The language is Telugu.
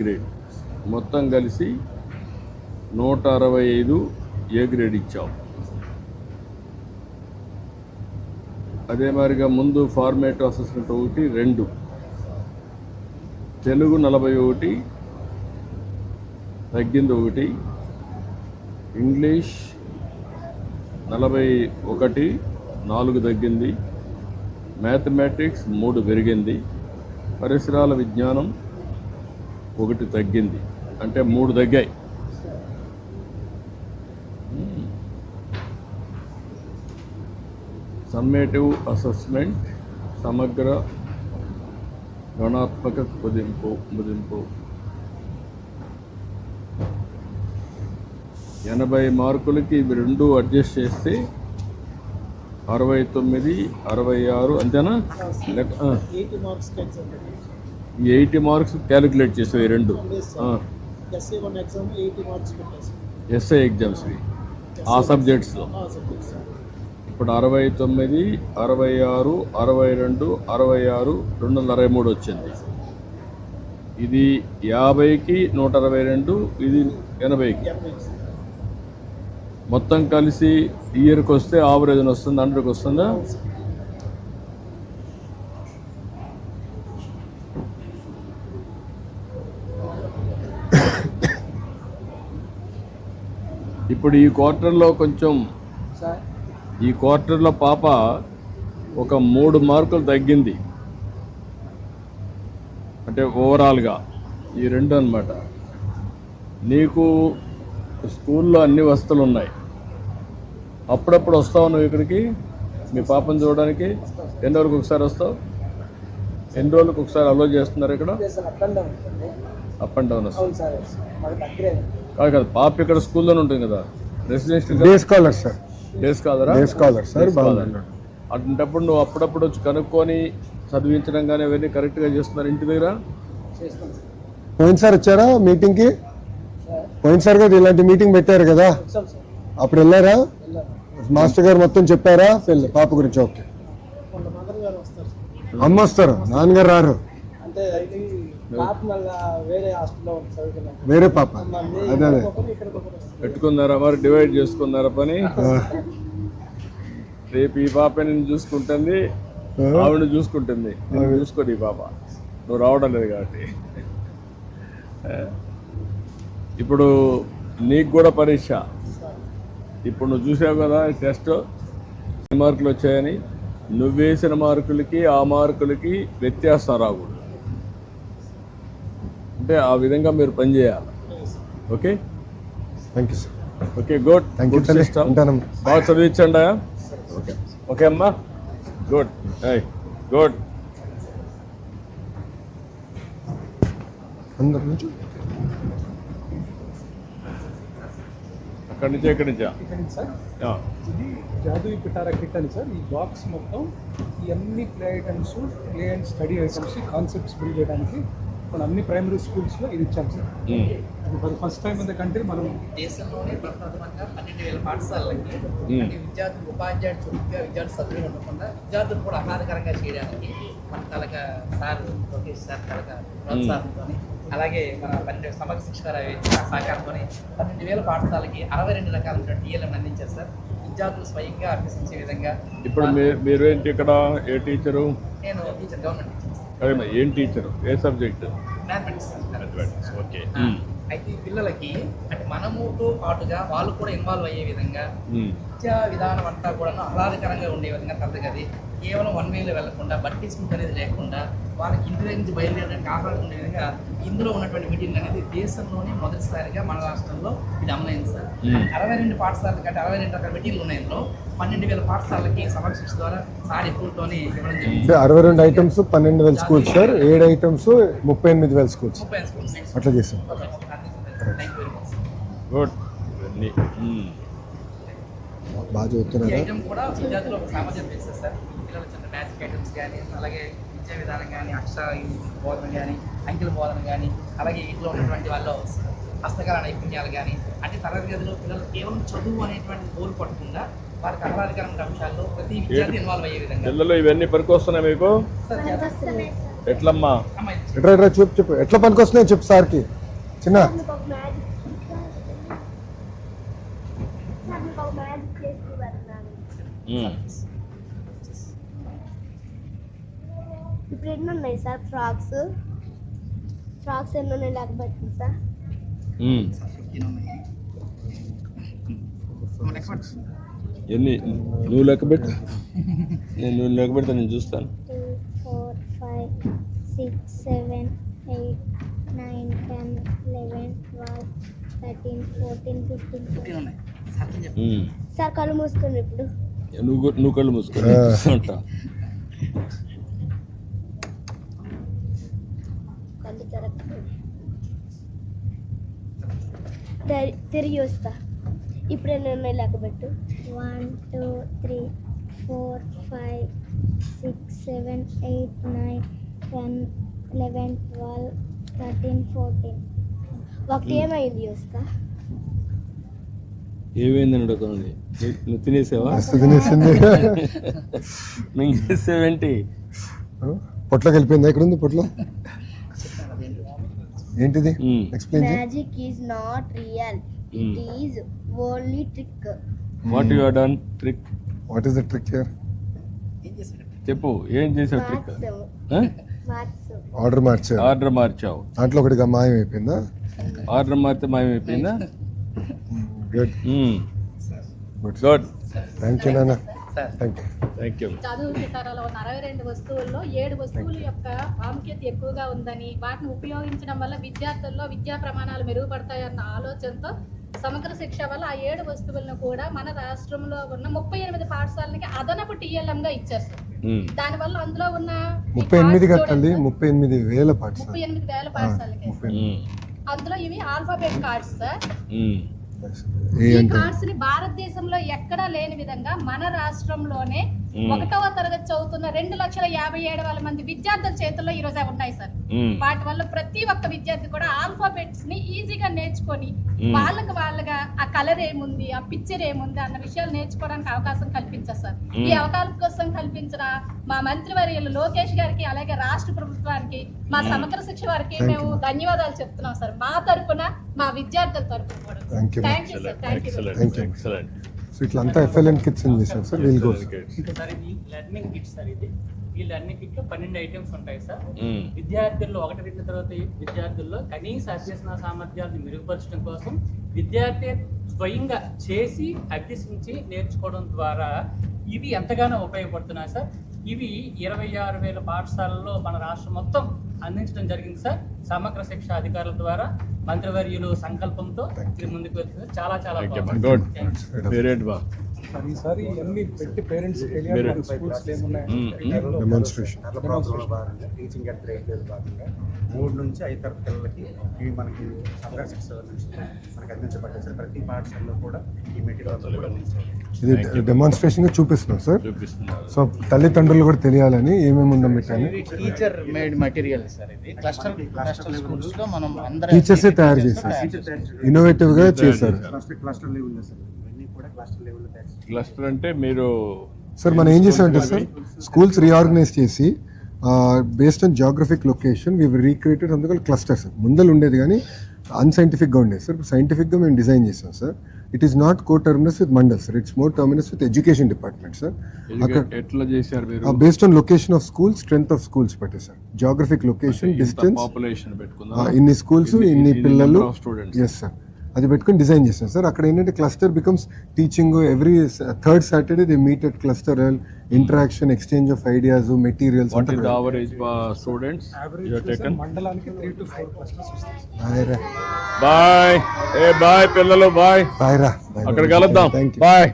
గ్రేడ్ మొత్తం కలిసి 165 ఏ గ్రేడ్ ఇచ్చావు. అదే మాదిరిగా ముందు ఫార్మేటివ్ అసెస్మెంట్ 1, 2, తెలుగు 41 తగ్గింది 1, ఇంగ్లీష్ 41 4 తగ్గింది, మ్యాథమెటిక్స్ 3 పెరిగింది, పరిసరాల విజ్ఞానం 1 తగ్గింది. అంటే 3 తగ్గాయి. సమ్మేటివ్ అసెస్మెంట్ సమగ్ర గణాత్మక కుదింపు 80 మార్కులకి ఇవి 2 అడ్జస్ట్ చేస్తే 69, 66 అంతేనా? 80 మార్క్స్ క్యాలిక్యులేట్ చేసేవి 2 ఎస్ఐ ఎగ్జామ్స్వి ఆ సబ్జెక్ట్స్లో. ఇప్పుడు 69, 66, 62, 66, 223 వచ్చింది. ఇది 50కి 122, ఇది 80కి. మొత్తం కలిసి ఇయర్కి వస్తే ఆవరేజ్ వస్తుంది, 100కి వస్తుందా? ఇప్పుడు ఈ క్వార్టర్లో పాప ఒక 3 మార్కులు తగ్గింది. అంటే ఓవరాల్గా ఈ 2 అన్నమాట. నీకు స్కూల్లో అన్ని వసతులు ఉన్నాయి. అప్పుడప్పుడు వస్తావు నువ్వు ఇక్కడికి మీ పాపను చూడడానికి. ఎన్ని వరకు ఒకసారి వస్తావు? ఎన్ని రోజులకు ఒకసారి అలో చేస్తున్నారు ఇక్కడ? అప్ అండ్ డౌన్ వస్తుంది కాదు కదా. పాప ఇక్కడ స్కూల్లోనే ఉంటుంది కదా. Residential day scholar sir. Day స్కాలరా? Day scholar sir. అటువంటిప్పుడు నువ్వు అప్పుడప్పుడు వచ్చి కనుక్కొని చదివించడం కానీ అవన్నీ కరెక్ట్గా చేస్తున్నారు ఇంటి దగ్గర? పోయినసారి వచ్చారా మీటింగ్కి? పోయినసారి కూడా ఇలాంటి మీటింగ్ పెట్టారు కదా, అప్పుడు వెళ్ళారా? మాస్టర్ గారు మొత్తం చెప్పారా పాప గురించి? ఓకే. అమ్మ వస్తారు, నాన్నగారు రారు. వేరే పాప అదే పెట్టుకున్నారా మరి? డివైడ్ చేసుకున్నారా పని? రేపు ఈ పాప నేను చూసుకుంటుంది, ఆవిడని చూసుకుంటుంది. నేను చూసుకోండి ఈ పాప, నువ్వు రావడం లేదు కాబట్టి. ఇప్పుడు నీకు కూడా పరీక్ష. ఇప్పుడు నువ్వు చూసావు కదా టెస్ట్ ఎన్ని మార్కులు వచ్చాయని. నువ్వేసిన మార్కులకి ఆ మార్కులకి వ్యత్యాసం రాకూడదు. అంటే ఆ విధంగా మీరు పనిచేయాలి. Okay, thank you sir. Okay, good. Good system. బాగా చదివించండి. ఓకే ఓకే అమ్మా, గుడ్ గుడ్. అందరి నుంచి అక్కడి నుంచి ఎక్కడి నుంచా? సార్ ఇది జాదూయి పిటారా కిట్ అని సార్. ఈ బాక్స్ మొత్తం ఈ అన్ని play items, play and study items, concepts build చేయడానికి మనం అన్ని ప్రైమరీ స్కూల్స్లో ఇది ఇచ్చాం సార్. అది for first time in the country. మనం దేశంలోనే ప్రప్రథమంగా 12,000 పాఠశాలలకి విద్యార్థులు ఉపాధ్యాయుడు చురుగ్గా విద్యార్థులు సభ్యులు ఉండకుండా విద్యార్థులు కూడా ఆహ్లాదకరంగా చేయడానికి మన తలక సార్ లోకేష్ సార్ తలక ప్రోత్సాహంతో, అలాగే మన 12 సమగ్ర శిక్షణ సహకారంతో 12,000 పాఠశాలకి 62 రకాల టీఎల్ఎం అందించారు సార్. విద్యార్థులు స్వయంగా అభ్యసించే విధంగా. ఇప్పుడు మీరు ఏంటి ఇక్కడ? ఏ టీచరు? నేను టీచర్, గవర్నమెంట్ టీచర్. ఏం టీచరు? ఏ సబ్జెక్ట్? మ్యాథమెటిక్స్. ఓకే. అయితే ఈ పిల్లలకి అంటే మనముతో పాటుగా వాళ్ళు కూడా ఇన్వాల్వ్ అయ్యే విధంగా విద్యా విధానం అంతా కూడా ఆహ్లాదకరంగా ఉండే విధంగా తరగతి కేవలం 1 వేలో వెళ్లకుండా బట్టి స్కూల్ అనేది లేకుండా వాళ్ళకి ఇంటి దగ్గర నుంచి బయలుదేరడానికి ఆహ్లాదం ఉండే విధంగా ఇందులో ఉన్నటువంటి మీటింగ్ అనేది దేశంలోనే మొదటిసారిగా మన రాష్ట్రంలో ఇది అమలైంది సార్. 62 పాఠశాలల కంటే 62 రకాల మీటింగ్లు ఉన్నాయి. ఇందులో 12,000 పాఠశాలలకి సమగ్ర శిక్ష ద్వారా సార్ ఎక్కువతోనే ఇవ్వడం జరిగింది. 62 items 12,000 schools sir. 7 items 38,000 schools. 30 schools అట్లా చేసాం. గుడ్. బాగా చదువుతున్నారా? ఐటమ్ కూడా విద్యార్థులు ఒక సామర్థ్యం చేస్తారు సార్. పిల్లలు చిన్న మ్యాథ్స్ ఐటమ్స్ కానీ, అలాగే విద్యా విధానం కానీ, అక్షర బోధన కానీ, అంకెల బోధన కానీ, అలాగే ఇంట్లో ఉన్నటువంటి వాళ్ళు హస్తకళ నైపుణ్యాలు కానీ, అంటే తరగతి గదిలో పిల్లలు కేవలం చదువు అనేటువంటి కోరు పట్టకుండా వారికి ఆహ్లాదకరమైన అంశాల్లో ప్రతి విద్యార్థి ఇన్వాల్వ్ అయ్యే విధంగా. పిల్లలు ఇవన్నీ పనికొస్తున్నాయి మీకు? ఎట్లమ్మా? అమ్మ ఇది ఎట్లా ఎట్లా చెప్పు ఎట్లా పనికి వస్తున్నాయో చెప్పు సార్కి. చిన్న మీకు ఒక మ్యాజిక్ చేస్తూ పెడుతున్నాను. ఇప్పుడు ఎన్ని ఉన్నాయి సార్ ఫ్రాక్స్ ఎన్ని ఉన్నాయి లెక్క పెట్టండి సార్. 15 ఉన్నాయి. అమ్మ లెక్క పెట్టు. ఎన్ని నువ్వు లెక్క పెట్టు. నువ్వు లెక్క పెడతా, నేను చూస్తాను. 2, 4, 5, 6, 7, 8, 9, 10, 11, 12, 13, 14, 15. 15 ఉన్నాయి. సార్కి చెప్పు. సార్ కళ్ళు మూసుకోండి ఇప్పుడు. నువ్వు కళ్ళు మూసుకొని అంట. కళ్ళు తిరిగి వస్తా. ఇప్పుడు ఎన్ని ఉన్నాయి లెక్క పెట్టు. 1, 2, 3, 4, 5, 6, 7, 8, 9, 10, 11, 12, 13, 14. ఒకటి ఏమైంది వస్తా. ఏమైందని అడుగుతుంది. నువ్వు తినేసావా? మస్తు తినేసింది. మింగేసేవేంటి? పొట్లోకి వెళ్ళిపోయిందా? ఎక్కడ ఉంది పొట్లో? ఏంటిది? ఎక్స్ప్లెయిన్ చేయి. Magic is not real, it is only trick. What you have done trick? What is the trick here? ఏం చేశాడు? చెప్పు, ఏం చేసావు ట్రిక్? మార్క్స్ ఆర్డర్ మార్చారు. ఆర్డర్ మార్చావు. దాంట్లో ఒకటిగా మాయం అయిపోయిందా? ఆర్డర్ మారితే మాయమైపోయిందా? Good good. థ్యాంక్ యూ నాన్న. Sir thank you. Thank you. చదువు పిటారాలో ఉన్న 62 వస్తువుల్లో 7 వస్తువుల యొక్క ప్రాముఖ్యత ఎక్కువగా ఉందని, వాటిని ఉపయోగించడం వల్ల విద్యార్థుల్లో విద్యా ప్రమాణాలు మెరుగుపడతాయన్న ఆలోచనతో సమగ్ర శిక్ష వల్ల ఆ 7 వస్తువులను కూడా మన రాష్ట్రంలో ఉన్న 38 పాఠశాలలకి అదనపు TLM గా ఇచ్చారు సార్. దానివల్ల అందులో ఉన్న 38 కట్టండి. 38,000 పాఠశాల. 38,000 పాఠశాలకి అందులో ఇవి ఆల్ఫాబెట్ కార్డ్స్ సార్. ఏ ఈ అంటే కార్డ్స్ ని భారతదేశంలో ఎక్కడా లేని విధంగా మన రాష్ట్రంలోనే 1వ తరగతి చదువుతున్న 2,57,000 మంది విద్యార్థుల చేతుల్లో ఈ రోజు ఉన్నాయి సార్. వాటి వల్ల ప్రతి ఒక్క విద్యార్థి కూడా ఆల్ఫాబెట్స్ ని ఈజీగా నేర్చుకొని వాళ్ళగా ఆ కలర్ ఏముంది, ఆ పిక్చర్ ఏముంది అన్న విషయాలు నేర్చుకోవడానికి అవకాశం కల్పించారు సార్. ఈ అవకాశం కల్పించిన మా మంత్రివర్యులు లోకేష్ గారికి, అలాగే రాష్ట్ర ప్రభుత్వానికి, మా సమగ్ర శిక్ష వారికి మేము ధన్యవాదాలు చెప్తున్నాం సార్. మా తరపున, మా విద్యార్థుల తరపున కూడా. Thank you. Thank you sir. Thank you. Excellent excellent. So ఇట్లా అంతా FLN కిట్స్ అని చేశారు సార్. We'll go. సార్ ఇది లెర్నింగ్ కిట్ సార్. ఇది ఈ లెర్నింగ్ కిట్ లో 12 ఐటమ్స్ ఉంటాయి సార్. విద్యార్థుల్లో 1-2 తరగతి విద్యార్థుల్లో కనీస అభ్యసన సామర్థ్యాలను మెరుగుపరచడం కోసం విద్యార్థి స్వయంగా చేసి అభ్యసించి నేర్చుకోవడం ద్వారా ఇవి ఎంతగానో ఉపయోగపడుతున్నాయి సార్. ఇవి 26,000 పాఠశాలల్లో మన రాష్ట్రం మొత్తం అందించడం జరిగింది సార్. సమగ్ర శిక్ష అధికారుల ద్వారా మంత్రివర్యులు సంకల్పంతో ఇది ముందుకు వెళ్తుంది. చాలా చాలా గుడ్. పేరెంట్ బా. సార్ ఈసారి అన్ని పెట్టి పేరెంట్స్ తెలియాలి స్కూల్స్ ఏమున్నాయి. డెమాన్స్ట్రేషన్. టీచింగ్ అట్ గ్రేడ్ లేదు భాగంగా 3 నుంచి 5 తరగతి పిల్లలకి ఇవి మనకి సమగ్ర శిక్ష నుంచి మనకి అందించబడ్డాయి సార్. ప్రతి పాఠశాలలో కూడా ఈ మెటీరియల్ కూడా ఉంది సార్. ఇది డెమాన్స్ట్రేషన్ గా చూపిస్తున్నాం సార్. చూపిస్తున్నారు. సో తల్లిదండ్రులు కూడా తెలియాలని ఏమేమి ఉందో పెట్టాను. Teacher made material sir. ఇది క్లస్టర్ స్కూల్స్ లో మనం అందరం టీచర్సే తయారు చేశారు. ఇన్నోవేటివ్ గా చేశారు క్లస్టర్ లెవెల్ సార్. ఇవన్నీ కూడా క్లస్టర్ లెవెల్ తయారు. క్లస్టర్ అంటే మీరు సార్ మనం ఏం చేసామంటే సార్ స్కూల్స్ రీఆర్గనైజ్ చేసి based on Geographic location we recreated అందుకని క్లస్టర్స్. ముందలు ఉండేది కానీ అన్సైంటిఫిక్గా ఉండేది సార్. ఇప్పుడు సైంటిఫిక్గా మేము డిజైన్ చేసాం sir. It is not coterminous with mandal sir. It's more terminus with education department sir. అక్కడ ఎట్లా చేశారు మీరు? Based on location of schools, strength of schools పెట్టే sir. Geographic location, distance, population పెట్టుకుందాం. ఇన్ని స్కూల్స్, ఇన్ని పిల్లలు. స్టూడెంట్స్. Yes sir. అది పెట్టుకుని డిజైన్ చేస్తాం సార్. అక్కడ ఏంటంటే cluster becomes teaching. Every 3rd Saturday they meet at cluster, interaction, exchange of ideas, materials. What is the average students you have taken? మండలానికి 3 to 4 క్లస్టర్స్ వస్తాయి. బాయ్. ఏ బాయ్ పిల్లలు, బాయ్. బాయ్ రా. అక్కడ కలుద్దాం. Thank you. బాయ్.